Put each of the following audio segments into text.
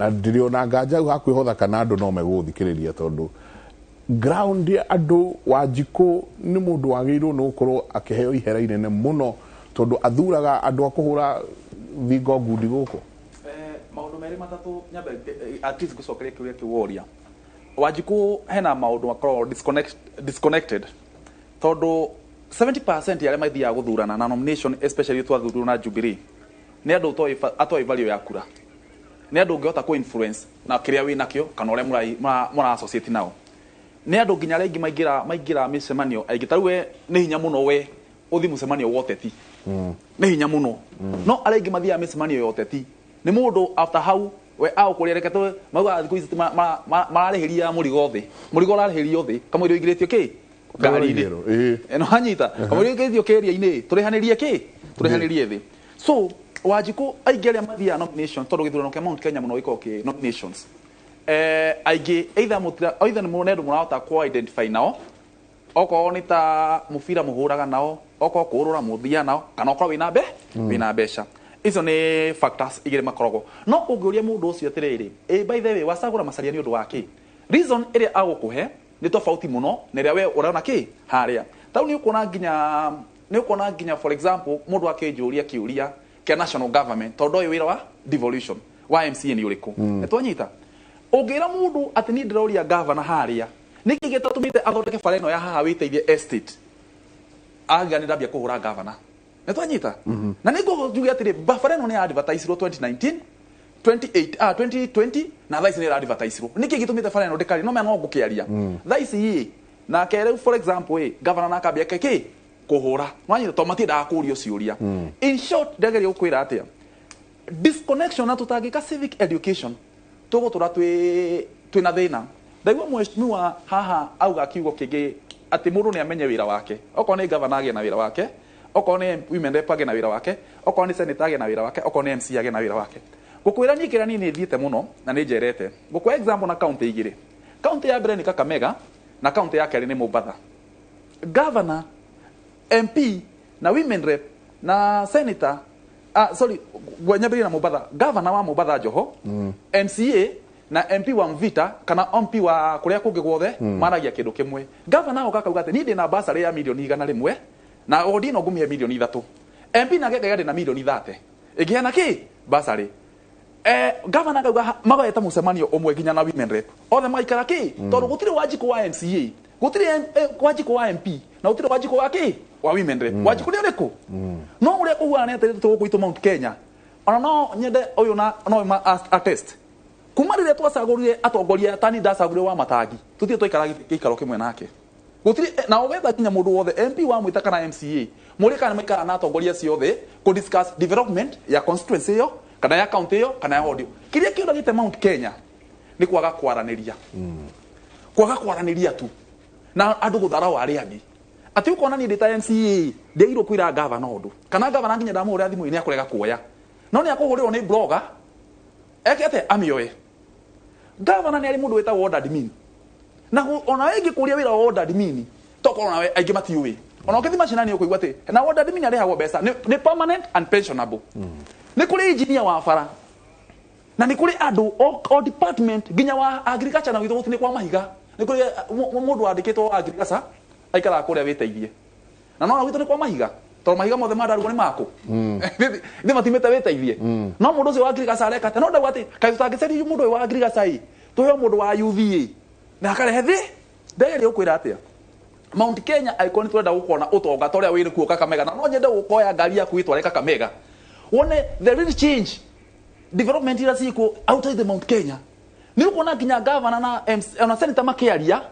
na ndiriona nganja hakwihotha kana andu no meguthikiriria tondu ground andu Wanjiku ni mundu wagiirwo no ukorwo akiheo ihera inene muno tondu athuraga andu akuhura thingo ngundi guku maundu meri matatu nyambe at least gucokeria kiuria kiworia Wanjiku hena maundu makorwo disconnected tondu 70% ya maithia ya guthurana na nomination especially twathurwo na Jubilee ni andu atoi value ya kura ni andu ngihota ku influence na kiria wi nakio kana ure mura associate nao ni andu nginya rengi maingira micemanio aigitaruwe ni hinya muno we uthi mucemanio woteti ni hinya muno no arengi mathia micemanio yoteti ni mundu after how we au kuria reketwe mauga thiku ici mararihiria murigo thi murigo rarihirio thi kama irio igiretio ki ngari eno hanyita kama irio igiretio keria-ini turihanirie ki turihanirie thi so Wanjiku aigeria mathia nomination tondu githurano kia Mount Kenya muno iko ki nominations aige either ni munendu murahota ku identify nao oko ni ta mufira muhuraga nao oko kurura muthia nao kana oko wina mbeca izo ni factors igire makorogo no ungiuria mundu ucio atiriri by the way wasagura macaria ni undu wake reason ire agukuhe ni tofauti muno na ria we uraona ki haria tau ni ukona nginya for example mundu akinjuria kiuria kia national government tondu uyu wira wa devolution wa MCA ni uriku twanyita ungira mundu ati ni ndiroria governor haria niki gitatumite athondeke fareno ya haha witeithie estate agani ndabia kuhura governor twanyita na niko njuge atire fareno ni advertise 2019 2020 na thaisi ni advertise niki gitumite fareno ndikari no mena ngukiaria thaisi na kere for example governor nakambia keke kuhura mwanyita tomati da kurio ciuria in short ndageri ukwira atia disconnection na tutagika civic education tugutura twina thina ndaigua mheshimiwa haha auga kiugo kingi ati mundu ni amenye wira wake oko ni governor age na wira wake oko ni women rep age na wira wake oko ni senator age na wira wake oko ni MC age na wira wake gukwira nyikira ni thiete muno na ni njerete gukwa example na county igire county ya mbere ni Kakamega na county ya keri ni Mombasa governor MP na women rep na senator Gwanyabiri na Mombasa governor wa Mombasa Joho MCA na MP wa Mvita kana MP wa kuria kungi gwothe maragia kindu kimwe governor o kakauga ati ni ndi na basari ya milioni 100 na Odino ngumie milioni 3 MP na gege na milioni 30 igiana ki basari governor kauga magayeta mucemanio omwe ginya na women rep othe maikara ki tondu gutire Wanjiku wa MCA gutire Wanjiku wa MP na gutire Wanjiku wa ki wa women rep Wanjiku ni uriku no uria kuhana ati tuguitu Mount Kenya ona no nyende uyu na no ma attest kumarire twacagurire atongoria tani ndacagurire wa Matangi tutie twaikara gikaro kimwe nake gutire na ogetha kinya mundu wothe MP wa mwita kana MCA muri kana maikara na atongoria ciothe ku discuss development ya constituency yo kana ya county yo kana ya audio kiria kiura gite Mount Kenya ni kwaga kwaraniria tu na andu gutharau ari angi ati ukona ni ndita MCA ndeirwo kwira governor ndu kana governor nginya ndamuria thimu ni akurega kuoya no ni akuhurirwo ni blogger ekete amioe governor ni ari mundu weta ward admin na ona wengi kuria wira ward admin tokoro nawe aingi matiui ona ukithima cinani ukuigwa ati na ward admin ari hawo mbeca ni permanent and pensionable ni kuri engineer wa fara na ni kuri andu o department ginya wa agriculture na witho ni kwa mahiga ni kuri mundu andikitwo agriculture aikara kuria witeithie na no witho ni kwa mahiga to mahiga mothe mandarugo ni mako ni matimete witeithie no mundu ucio wa agriculture areka te no ndagu ati kai tutangiceri mundu wa agriculture tuhe mundu wa UVA na akarehe thi ndegeri ukwira atia Mount Kenya icon turenda gukona utonga toria wiri kuo Kakamega na no nyende gukoya ngari yaku itware Kakamega wone the real change development ira siko outside the Mount Kenya ni ukona kinya governor na MC na senator makiaria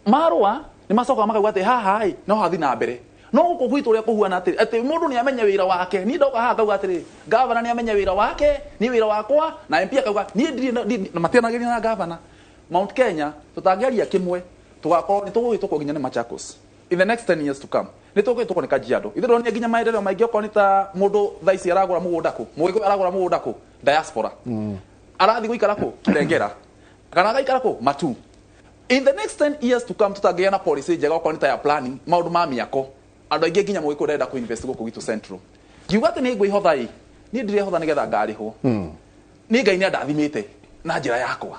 marwa ni macoka makauga ati haha no hathi na mbere no uko gwitu ria kuhuana ati mundu ni amenya wira wake ni ndoka haha kauga ati governor ni amenya wira wake ni wira wakwa na MP akauga ni ndiri matianagiria na governor Mount Kenya tutangeria kimwe tugakorwo ni tugwituko ginya ni Machakos in the next 10 years to come ni tugwituko ni Kajiado ithiro ni ginya maendeleo maingi okoni ta mundu thaisi aragura mugunda ku mugiku aragura mugunda ku diaspora arathi guikara ku Kirengera kana gaikara ku Matu in the next 10 years to come tutagia na policy njega okoni ta ya planning maundu ma miako andu aingi ginya mugiku renda ku invest guku gitu central giuga ati ni ngwi hothai ni ndire hotha nigetha ngari ho ni ngai ni ndathimite na njira yakwa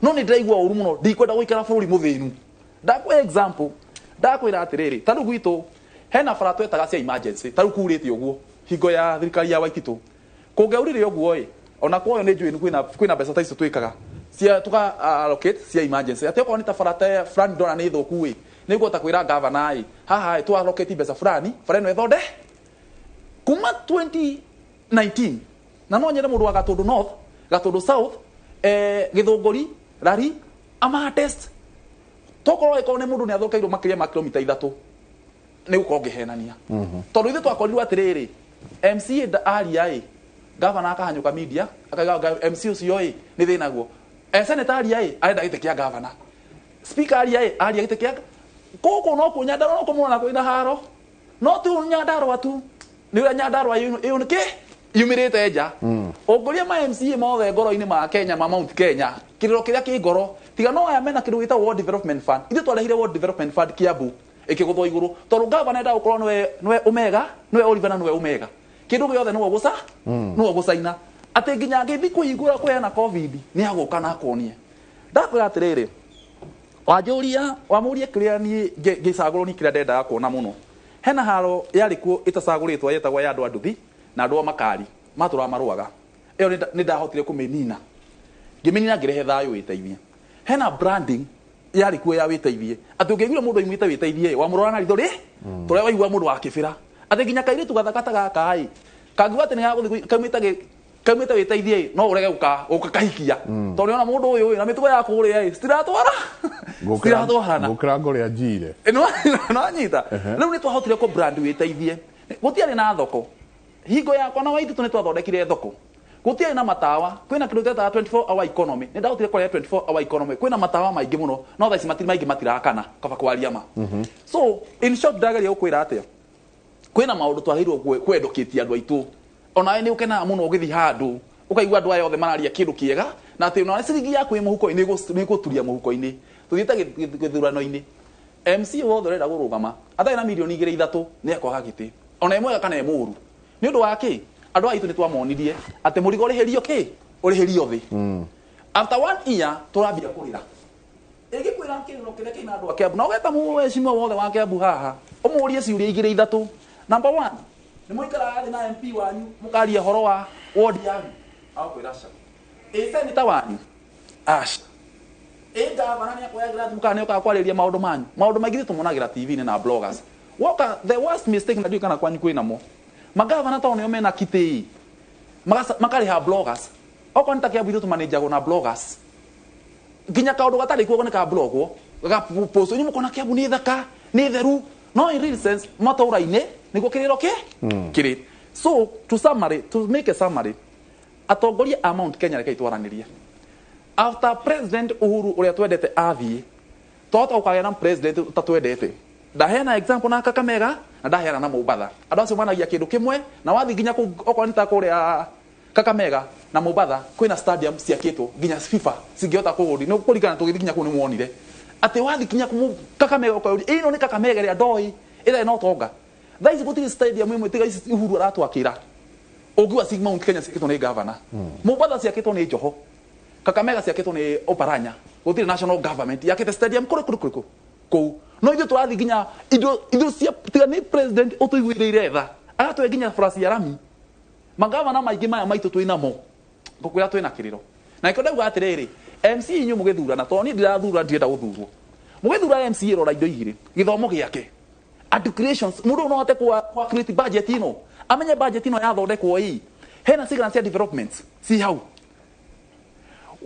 no ni ndaigua uru muno ndikwenda guikara bururi muthinu ndakwa example ndakwira atiriri taru gwitu hena bara twetaga cia emergency taru kurite uguo hingo ya thirikari ya Waititu kungeurire uguo ona kwa ni njui kwina mbeca taicio twikaga cia tuka allocate cia emergency ati ko ni ta bara fulani ndona ni thuku niguo ta kwira governor haha tu allocate mbeca fulani bara no ethonde kuma 2019 na no nyere mundu wa Gatundu North Gatundu South Githunguri Rari ama test tokoro iko ne mundu ni athokeirwo makiria ma kilomita 3 ni guko ngihenania tondu ithu twakorirwo atiriri MCA aria governor akahanyuka media akaiga MC ucio ni thina guo senator aria arenda gitekia governor speaker aria gitekia koko no kunyandaro no kumona kwina haro no tu nyandaro atu ni ura nyandaro iyo ni ki yumirite nja ongoria ma MCA mothe ngoro-ini ma Kenya ma Mount Kenya kiriro kiria ki ngoro tiga no aya mena kindu gita World Development Fund ithu twarehire World Development Fund Kiambu ikiguthwo iguru tondu governor enda gukorwo nwe Omega nwe Oliver na nwe Omega kindu giothe nwe guca nwe gucaina ati nginya ngithi kuigura kwena covid ni aguka na akonie ndakwira atiriri wajuria wamurie kiria ni gicaguro ni kiria ndenda kuona muno hena haro yari kuo itacaguritwo yetagwa ya andu anduthi na andu makari matura maruaga iyo ni ndahotire kumenina ngimenina ngirehe thayo witeithie hena branding yari kuo ya witeithie ati ungegura mundu imwite witeithie wa murora na ithori tore waigua mundu wa kibira ati nginya kairi tugathakata gaka kagiwa ati ni gaguthi kamite witeithie no urege ukakahikia tondu ona mundu uyu na mitugo ya kuria stiratwara stiratwara gukira ngoria njire no nyita riu ni twahotire ko brand witeithie gutiari na thoko hingo yakwa na Waititu ni twathondekire thoko gutiari na matawa kwina kindu teta 24 hour economy ni ndahotire kuria 24 hour economy kwina matawa maingi muno no thaisi matiri maingi matirakana kaba kwaria ma so in short ndagaria ukwira atia kwina maundu twahirwo kwedoketia andu aitu ona ni ukena muno ugithi handu ukaigua andu aya othe mararia kindu kiega na ati ona ciringi yaku muhuko-ini ni guturia muhuko-ini tuthiite githurano-ini MC wothe renda gurugama atai na milioni 2-3 ni akwaga giti ona imwe kana emuru ni undu waki andu aitu ni twamonirie ati murigo rihirio ki urihirio thi after 1 year turambia kurira igikwira kindu kire kina andu ake no geta muheshimiwa wothe wake abu haha umurie ciuria 2-3 number 1 ni muikara ali na MP wanyu mukaria horo wa ward yanyu au kwirasha senator wanyu ash gavana ni akoya grad mukane ukakwariria maundu manyu maundu maingi tumunagira TV ni na bloggers woka the worst mistake na kana kwanyu kwina mo magavana to nio mena kiti makari ha bloggers oko nitakia bwitu tumanage go na bloggers ginya kaundu gatari kuo ni ka blogwo ga post ni mukona kiabu ni thaka ni theru no in real sense mataura-ini niguo kiriro kiri so to make a summary atongoria a Mount Kenya reke itwaranirie after president Uhuru uria twendete athie tota ukagea na president tatwendete ndahena example na Kakamega na ndahena na Mombasa andu acio managia kindu kimwe na wathi nginya okwa nita kuria Kakamega na Mombasa kwina stadium ciakitwo nginya FIFA cingihota kuguri no kurigana tugithikinya ku ni muonire ati wathi kinya Kakamega ukayuri ino ni Kakamega ria ndoi ira no tonga thaici gutiri stadium imwe tiga ici Uhuru aratwakira ugiwa Sigma Mount Kenya ciakitwo ni governor Mombasa ciakitwo ni Joho Kakamega ciakitwo ni Oparanya gutiri national government yakite stadium kuru no ithu turathi nginya indo cia tiga ni president utuiguire tha agatwe nginya France ya rami magavana maingi maya maitu twinamo ngukwira twina kiriro na iko ndauga atiriri MC inyu mugithurana to ni ndirathura ndienda guthurwo mugithura MC rora indo igiri githomo giake educations mundu no ate kwa create budget ino amenye budget ino yathondekwo hena signal development si hau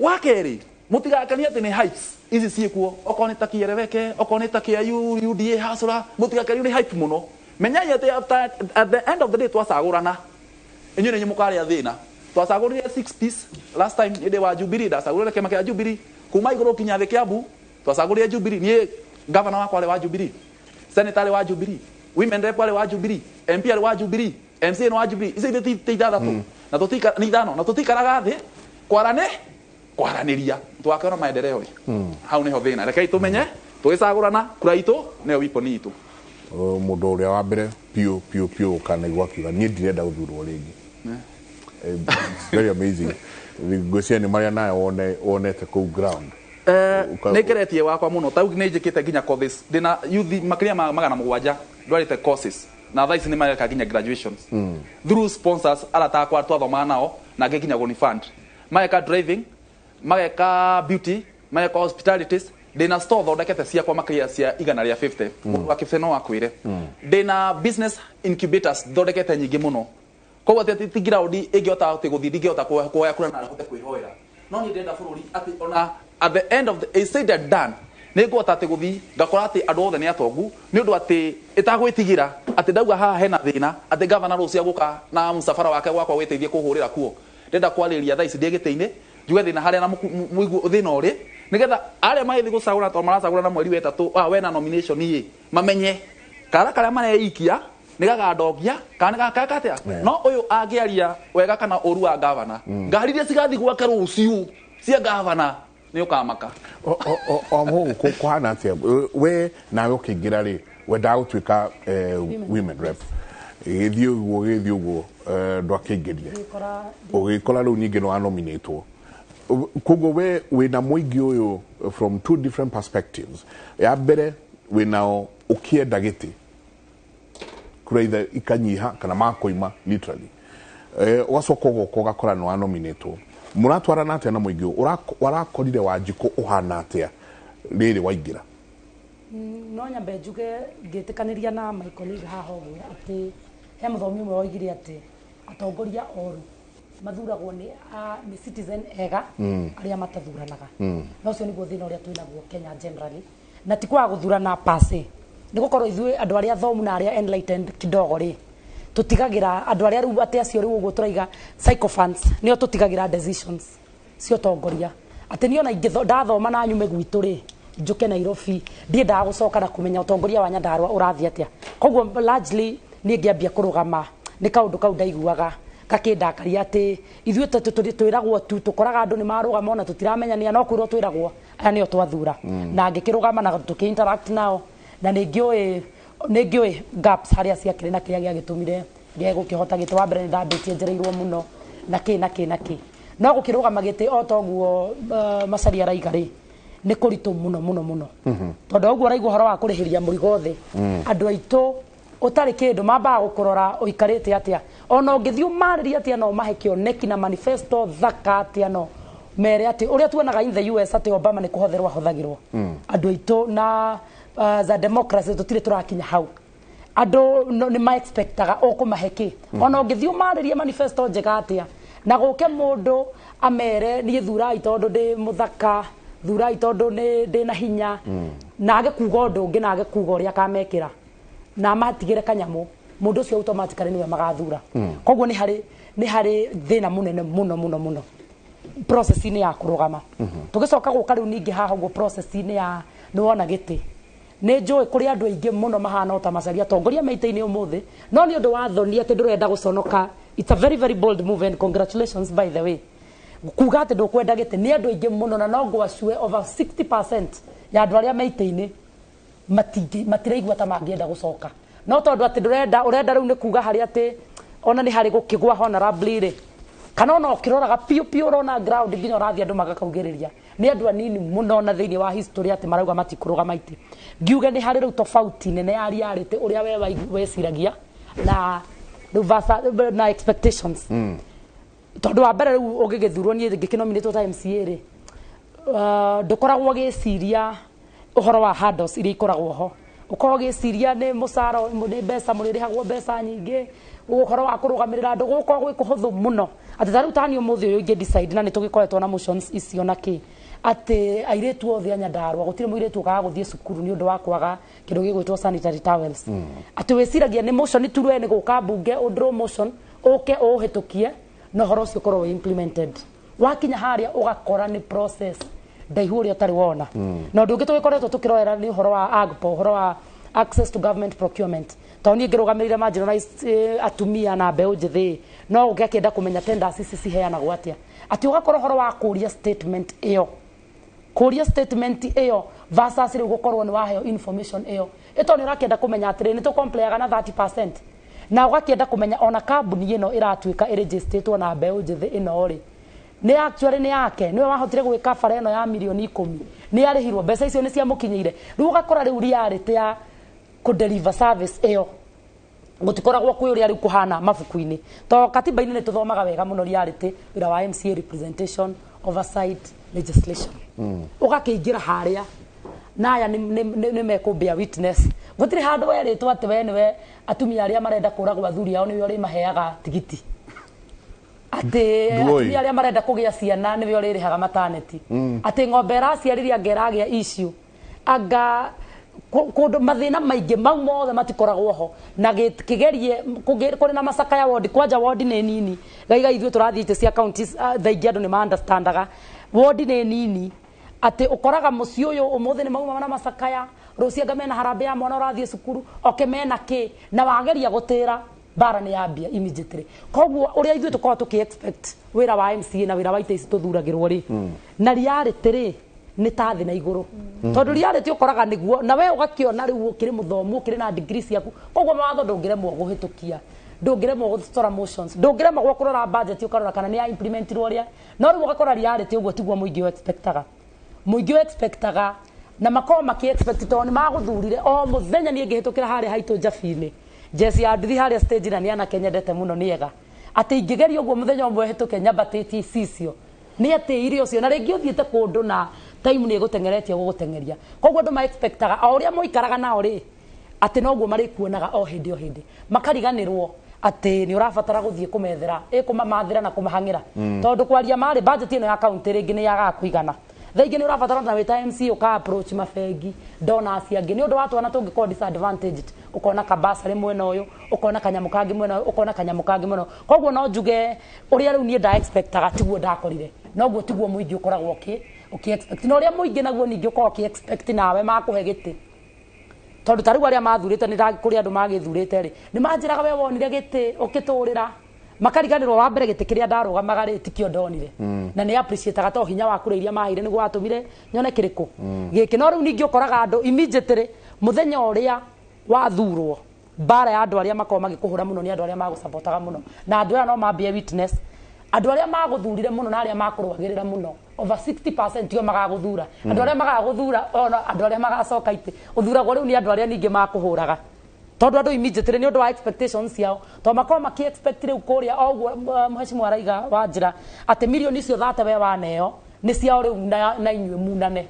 wakeri mutigakania ati ni hypes izi ciekuo okone takiereweke okone takia UDA hasura mutigakania ni hype muno menya ati after at the end of the day twacagurana enyu nenyu mukari athina twacagurire 6 piece last time ide wa Jubilee ndacagurire kema kia Jubilee kuma iguru kinya the Kiambu twacagurire Jubilee ni governor wakwa wa Jubilee senator wa Jubilee women rep wa Jubilee MP wa Jubilee MC wa Jubilee izi ndio teithathatu na tutika ni thano na tutikaraga thi kwaraniria twakona maendeleo hau niho thina reke tumenye twicagurana kura itu ne wiponi itu mundu uria wa mbere piu kana igwa kiuga ni ndirenda guthurwo ringi very amazing ngwĩciria nĩ marĩa nayo wonete kũu ground nä ngeretie wakwa må no tau nä njä kä te nginya ndä na youth makiria magana mũgwanja ndwarä courses na thaa ici nä mageka nginya graduations through sponsors aratakwa twathomaga nao na ngä nginya gå fund mageka driving mageka beauty mageka hospitalities ndä na store thondekete ciakwa makiria cia 150 må ndå akä no akwä re ndä na business incubators thondekete nyingä må no koguo atä ti ground ä ngä hota gå thiä ndingä hota kuoya kura na hote kwä hoera no nä ndenda bå rå ri atä ona at the end of the said and done nä ngåhota atä gå thiä ngakora atä andå othe nä atongu nä å ndå atä ä tigä ra atä ndauga haha hena thä na atä gavana rå cia gå ka na msafara wake gwakwa wä teithie kå hå rä ra kuo ndenda kwarä ria thaa ici ndä gä tä-inä njuge thä na harä a na må iguo thä na å rä nä getha arä a magä gå cagå ra tondå maracagå ra na mweri wetatå wena nomination ä mamenye kara karä a mareikia nä gagandogia kana nä gakaka atä a no å yå angä aria wega kana å ru wa gavana ngari iria cigathi gwake rå ciå cia gavana nä å kamaka må kåhana atä we nawe å kä ingä ra rä wendaga gå tuä ka women rep gä thiä å guo gä thiä å guo ndå akä ingä rie å gä kora rä u ningä nä wanominätwo koguo we wä na må ingä å yå from two different perspectives ya mbere wä nao å kä enda gä tä kura ithe ikanyiha kana makoima literally ũgacoka ũgoka ũgakora nĩ wanominĩtwo mũratwarana atĩa na mũingĩ warakorire Wanjikũ ũhana atĩa rĩrĩ waingĩra no nyambe njuge ngĩtĩkanĩria na my colleague haha ũguo atĩ he mũthomi ũmwe woigire atĩ atongoria oru mathuragwo nĩ citizen ega arĩa matathuranaga na ũcio nĩguo thĩna ũrĩa twĩnaguo Kenya generally na ti kwaga gũthurana pase nĩ gũkorwo ithuĩ andũ arĩa thomu na arĩa enlightened kidogo rĩ tũtigagĩra andũ arĩa rĩu atĩ acio rĩu ũguo tũraiga psychophants nĩo tũtigagĩra decisions cio tongoria atĩ niĩ ona ndathoma na nyume gwitũ rĩ njuke Nairobi ndiendaga gũcoka na kũmenya ũtongoria wa Nyandarua ũrathiĩ atĩa koguo largely niĩ ngĩambia kũrũgama nĩ kaũndũ kau ndaiguaga gakĩndakaria atĩ ithuĩ twĩragwo tu tũkoraga andũ nĩ marũgama ona tũtiramenya no kwĩrwo twĩragwo aya nĩo twathura na ngĩkĩrũgama na tũkĩinteract nao na nĩ ngĩũĩ gaps harĩa ciakĩrĩ na kĩrĩa gĩagĩtũmire gĩgũkĩhota gĩtĩ wa mbere nĩ ndambĩtie njereirwo mũno na kĩ no gũkĩrũgama gĩtĩ o toguo Macharia araiga rĩ nĩ kũritũ mũno tondũ ũguo ũraigua ũhoro wa kũrĩhĩria mũrigo thĩ andũ aitũ ũtarĩ kĩndũ mambaga gũkũrora ũikarĩte atĩa ona ũngĩthiĩ ũmarĩrie atĩa no mahe kĩoneki na manifesto thaka atĩa no mere atĩ ũrĩa tuonaga in the US atĩ Obama nĩ kũhotherwo ahũthagĩrwo andũ aitũ na za democracy tũtirĩ tũrakinya hau andũ nĩ ma expectaga o kũmahe kĩ ona ũngĩthiĩ ũmarĩrie manifesto njega atĩa na gũke mũndũ amere niĩ thurai tondũ ndĩ mũthaka thurai tondũ ndĩ na hinya na age kuga ũndũ ũngĩ na age kuga ũrĩa akamekĩra na matigĩre kanyamũ mũndũ ũcio automatically nĩwe magathura koguo nĩ harĩ thĩna mũnene mũno process-inĩ ya kũrũgama tũgĩcoka gũka rĩu ningĩ haha ũguo process-inĩ ya nĩwona gĩtĩ nĩ njũĩ kũrĩ andũ aingĩ mũno mahana o ta Macharia tongoria maita-inĩ ũmũthĩ no nĩ ũndũ wa thoni atĩ ndũrenda gũconoka it's a very very bold move and congratulations by the way kuga atĩ ndũkwenda gĩtĩ nĩ andũ aingĩ mũno na no ngwacue over 60% ya andũ arĩa maita-inĩ matiraigua ta mangĩenda gũcoka no tondũ atĩ ũrenda rĩu nĩ kuga harĩ atĩ ona nĩ harĩ gũkĩgwa honorably rĩ kana ona ũkĩroraga piũ ũrona ground nginya ũrathiĩ andũ magakaugĩrĩria nĩ andũ anini mũno na thĩinĩ wa history atĩ marauga matikũrũgama itĩ ngiuge nĩ harĩ rĩu tofauti nene ya reality ũrĩa we weciragia na expectations tondũ wa mbere rĩu ũgĩgĩthurwo niĩ ngĩkĩnominĩtwo ta MCA rĩ ndũkoragwo gĩciria ũhoro wa handles iria ikoragwo ho ũkorwo gĩciria nĩ mũcara nĩ mbeca mũrĩrĩhagwo mbeca nyingĩ ũhoro wa kũrũgamĩrĩra andũ gũkorwo gwĩ kũhũthũ mũno atĩ ta rĩu tani ũmũthĩ ũyũ ingĩ-decide na nĩ tũgĩkoretwo na motions icio na kĩ atĩ airĩtu othe a Nyandarua gũtirĩ mũirĩtu ũkaga gũthiĩ cukuru nĩ ũndũ wa kwaga kĩndũ gĩgwĩtwo sanitary towels atĩ wĩciragia nĩ motion tu nĩ gũka mbunge ũndrũ motion ũke ũhĩtũkie na ũhoro ũcio ũkorwo implemented wakinya harĩa ũgakora nĩ process ndaihu ũrĩa ũtarĩ wona na ũndũ ũngĩ tũgĩkoretwo tũkĩrorera nĩ ũhoro wa AGPO ũhoro wa access to government procurement tondũ niĩ ngĩrũgamĩrĩire marginalized atumia na mbeũ njĩthĩ no ũngĩakĩenda kũmenya tenders ici ciheanagwo atĩa atĩ ũgakorwo ũhoro wa kũria statement ĩyo versus rĩu gũkorwo nĩ waheo information ĩyo ĩto nĩ ũrakĩenda kũmenya atĩrĩ nĩ tũcomplayaga na 30% na ũgakĩenda kũmenya ona kambuni ĩno ĩratuĩka ĩregistrĩtwo na mbeũ njĩthĩ ĩno rĩ ni actually ni yake niwe wahotire gwika bara eno ya milioni 10 ni arihirwo mbeca icio ni cia mukinyire riu gakora riu reality ya ku deliver service iyo gutikoragwo kwi uria riu kuhana mabuku-ini to katiba-ini ni tuthomaga wega muno reality wira wa MCA representation oversight legislation ugakiingira haria naya ni mekumbia witness gutiri handu weritwo ati we niwe atumia aria marenda kuragwo athuri ao niwe uri maheaga tigiti ati atumia aria marenda kugia ciana niwe uri rihaga maternity ati ng'ombe raciariria ngeragia issue anga kundu mathina maingi mau mothe matikoragwo ho na kigerie kuri na macaka ya ward kwanja ward ni nini gaiga ithuĩ tũrathiĩte cia counties thaingĩ andũ nĩ ma understandaga ward ni nini ati ukoraga muci uyu umuthi ni mauma na macakaya rucia ngamena harambe ya mwana urathie cukuru okemena ki na wageria gutira bara ni yambia immediately koguo uria ithuĩ tukorwo tuki expect wira wa MCA na wira wa ite ici tuthuragirwo ri na reality ri ni tathi na iguru tondu reality ukoraga niguo na we ugakiona riu ukiri muthomu ukiri na degree ciaku koguo mawatho ndungiremwo guhitukia ndungiremwo gutora motions ndungiremwo gukurora budget ukarora kana ni ya implementirwo ria no riu ugakora reality uguo tiguo muingi expectaga muingi expectaga na makoma maki expect to ni maguthurire o muthenya ni ngihitukira haria haitu Jabi-ini Jesse ya ndithi haria stage na ni ana kenyendete muno niega ati ingigeria uguo muthenya umwe hituke nyambatiti cicio ni ati irio cio na ringi uthiete kundu na time ni gutengeretie gugutengeria koguo ndu ma expectaga o uria muikaraga nao ri ati noguo mari kuonaga o hindi makariganirwo ati ni urabatara guthie kumethera kumamathira na kumahangira tondu kwaria mari budget ino ya county ringi ni yaga kuigana thaingi ni urabatara na wita MC uka approach mafegi donors yangi ni undu watu ana tungi call disadvantaged ukona kabasa rimwe na uyu ukona kanyamukangi mwena ukona kanyamukangi mwena koguo no njuge uria riu ni nda expectaga tiguo ndakorire noguo tiguo muingi ukoragwo uki expect no uria muingi naguo ningi ukoragwo ki expect nawe makuhe giti tondu tariu aria mathurite ni kuri andu magithurite ri ni manjiraga we wonire giti ukiturira makariganirwo wa mbere giti kiria ndarugamaga ri tikio ndonire na ni appreciate ga to hinya wa kureiria mahire niguo atumire nyone kiriku giki no riu ningi ukoraga andu immediately muthenya uria wathurwo bara ya andu aria makoma magikuhura muno ni andu aria magusupportaga muno na andu aria no mambie witness andu aria maguthurire muno na aria makurwagirira muno over 60% yo magaguthura andu aria magaguthura ona andu aria magacoka ite uthuragwo riu ni andu aria ningi makuhuraga tondu andu immediately ni undu wa expectations yao to makoma maki expect riu kuria oguo mheshimiwa araiga Wanjira ati milioni icio thate we waneo ni ciao riu na inyue munane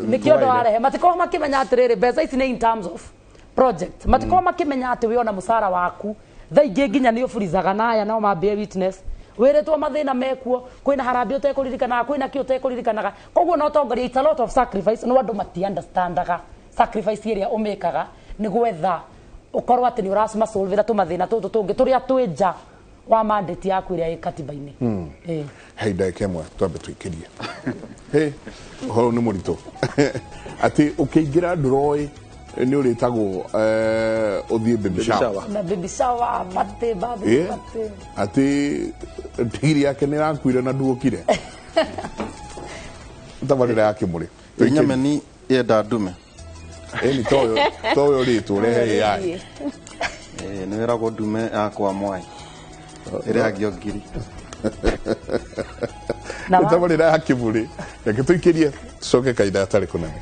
nikio ndo warehe matiko makimenya atiriri mbeca ici ni in terms of project matiko makimenya ati we ona musara waku thaingi nginya ni ufurizaga naya no mambie witness wiretwo mathina mekuo kwina harambe utekuririkana kwina ki utekuririkanaga koguo no tongoria it's a lot of sacrifice no andu mati understandaga sacrifice iria umekaga ni gwetha ukorwo ati ni urasuma solve tu mathina tutu tungi turia twinja wa mandate yaku iria katiba-ini hey ndagika imwe twambe twikirie hey horo ni murito ati ukiingira nduroi ni uritagwo uthie baby shower na baby shower pate baby pate ati tigiri yake ni rakuire na nduokire tabarira yake muri nyameni yenda ndume ni toyo ritu rehe yai ni wirago ndume yakwa mwai ire hagio ngiri tabarira yake muri reke tuikirie tucoke kaida atari kunene